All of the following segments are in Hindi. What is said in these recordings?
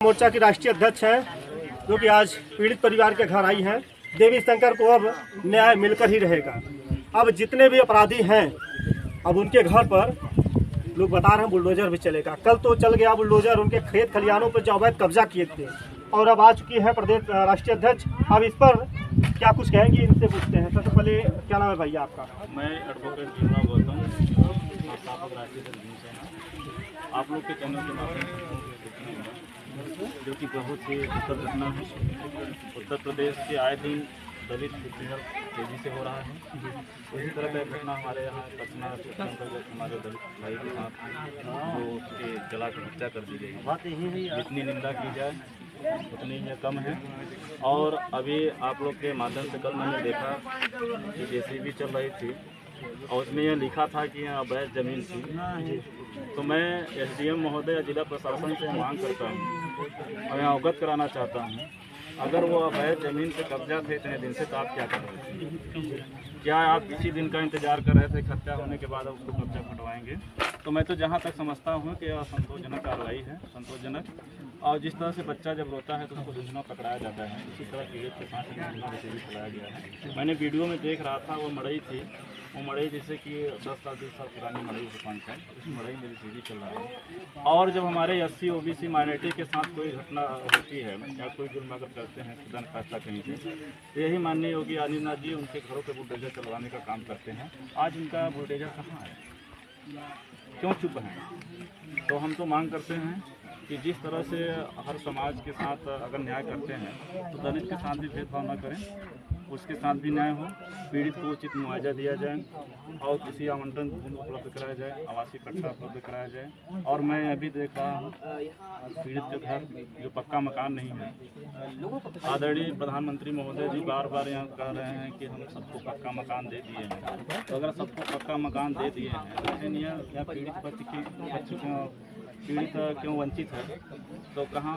मोर्चा की राष्ट्रीय अध्यक्ष हैं, जो कि आज पीड़ित परिवार के घर आई हैं। देवी शंकर को अब न्याय मिलकर ही रहेगा। अब जितने भी अपराधी हैं, अब उनके घर पर लोग बता रहे हैं बुलडोजर भी चलेगा। कल तो चल गया बुलडोजर, उनके खेत खलिहानों पर जो अवैध कब्जा किए थे, और अब आ चुकी है प्रदेश राष्ट्रीय अध्यक्ष। अब इस पर क्या कुछ कहेंगे, इनसे पूछते हैं। सबसे पहले क्या नाम है भैया आपका? मैं एडवोकेट भीमराव गौतम, संस्थापक राष्ट्रीय सेना। आप लोग के चैनल के माध्यम से जो कि बहुत ही दुखद घटना है। उत्तर प्रदेश के आए दिन दलित उत्पीड़न तेजी से हो रहा है। इसी तरह का घटना हमारे यहाँ पटना अंतर्गत हमारे दलित भाई के साथ जो उसके जला कर हत्या कर दी गई। जितनी निंदा की जाए उतनी ही कम है। और अभी आप लोग के माध्यम से कल मैंने देखा कि जेसीबी चल रही थी और उसमें यह लिखा था कि यहाँ अवैध जमीन थी। तो मैं एसडीएम महोदय जिला प्रशासन से मांग करता हूँ और यहाँ अवगत कराना चाहता हूँ, अगर वो अवैध जमीन पे कब्जा थे इतने दिन से तो आप क्या कर रहे थे? क्या आप इसी दिन का इंतजार कर रहे थे कि हत्या होने के बाद उसको कब्जा फटवाएंगे? तो मैं तो जहाँ तक समझता हूँ कि यह संतोषजनक कार्रवाई है, संतोषजनक। और जिस तरह से बच्चा जब रोता है तो उसको दूसरा पकड़ाया जाता है, इसी तरह पीड़ित के साथ भी चलाया गया है। मैंने वीडियो में देख रहा था, वो मड़ई थी, वो मड़ई जैसे कि 10 साल 20 साल पुरानी मड़ई सरपंच है, उस मड़ई में सीधी चल रहा है। और जब हमारे SC OBC माइनॉरिटी के साथ कोई घटना होती है या कोई जुर्म अगर करते हैं खुदा न खास्ता कहीं से, तो यही माननीय योगी आदित्यनाथ जी उनके घरों पर बुलडोजर चलवाने का काम करते हैं। आज उनका बुलडोजर कहाँ है? क्यों चुप हैं? तो हम तो मांग करते हैं कि जिस तरह से हर समाज के साथ अगर न्याय करते हैं तो दलित के साथ भी भेदभाव न करें, उसके साथ भी न्याय हो, पीड़ित को उचित मुआवजा दिया जाए और किसी आवंटन उपलब्ध कराया जाए, आवासीय कट्टा उपलब्ध कराया जाए। और मैं अभी देख रहा हूँ पीड़ित के घर जो पक्का मकान नहीं है, आदरणीय प्रधानमंत्री महोदय जी बार बार यहाँ कह रहे हैं कि हम सबको पक्का मकान दे दिए हैं। तो अगर सबको पक्का मकान दे दिए हैं तो लेकिन यह पीड़ित पीड़ित क्यों वंचित है? तो कहाँ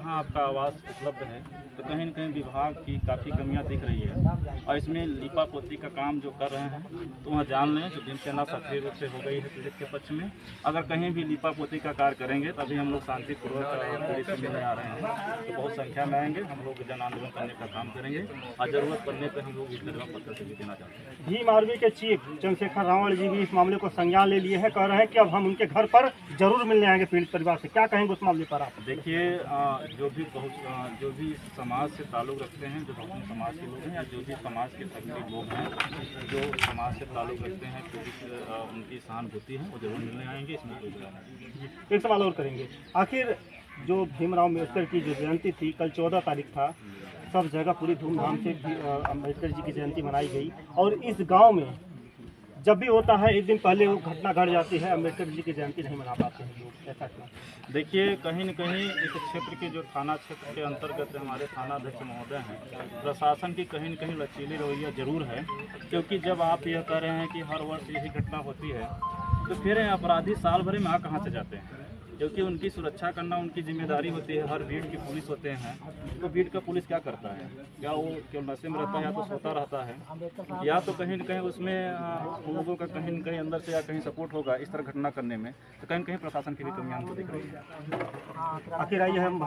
आपका आवास उपलब्ध है? तो कहीं न कहीं विभाग की काफ़ी कमियां दिख रही है। और इसमें लीपा पोती का काम जो कर रहे हैं तो वह जान लें जो दिनचर्या सक्रिय रूप से हो गई है पीड़ित के पक्ष में। अगर कहीं भी लीपा पोती का कार्य करेंगे तभी हम लोग शांतिपूर्वक पीड़ित से मिलने आ रहे हैं। तो बहुत संख्या में आएंगे, हम लोग जन आंदोलन करने का काम करेंगे और ज़रूरत पड़ने पर हम लोग इस पत्र से भी देना चाहते हैं। भीम आर्मी के चीफ चंद्रशेखर रावण जी भी इस मामले को संज्ञान ले लिए हैं, कह रहे हैं कि अब हम उनके घर पर जरूर मिलने आएंगे पीड़ित परिवार से। क्या कहेंगे उस मामले पर आप? देखिए, जो भी समाज से ताल्लुक़ रखते हैं, जो बहुजन समाज के लोग हैं या जो भी समाज के सक्रिय लोग हैं जो समाज से ताल्लुक़ रखते हैं, तो उनकी सहानुभूति है वो जरूर मिलने आएंगे, इसमें कोई बुरा नहीं। एक सवाल और करेंगे, आखिर जो भीमराव अम्बेडकर की जो जयंती थी कल 14 तारीख था, सब जगह पूरी धूमधाम से अम्बेडकर जी की जयंती मनाई गई, और इस गांव में जब भी होता है एक दिन पहले वो घटना घट जाती है, अम्बेडकर जी की जयंती नहीं मना पाते हैं लोग, ऐसा क्यों? देखिए, कहीं न कहीं इस क्षेत्र के जो थाना क्षेत्र के अंतर्गत हमारे थाना अध्यक्ष महोदय हैं, प्रशासन की कहीं न कहीं लचीली रवैया जरूर है। क्योंकि जब आप यह कह रहे हैं कि हर वर्ष यही घटना होती है तो फिर अपराधी साल भर में आ कहाँ से जाते हैं? क्योंकि उनकी सुरक्षा करना उनकी जिम्मेदारी होती है। हर बीट के पुलिस होते हैं, तो बीट का पुलिस क्या करता है? क्या वो केवल नशे में रहता है या तो सोता रहता है, या तो कहीं न कहीं उसमें उन लोगों का कहीं न कहीं अंदर से या कहीं सपोर्ट होगा इस तरह घटना करने में। तो कहीं न कहीं प्रशासन की भी कमियां हमको दिख रही है। आखिर आइए हम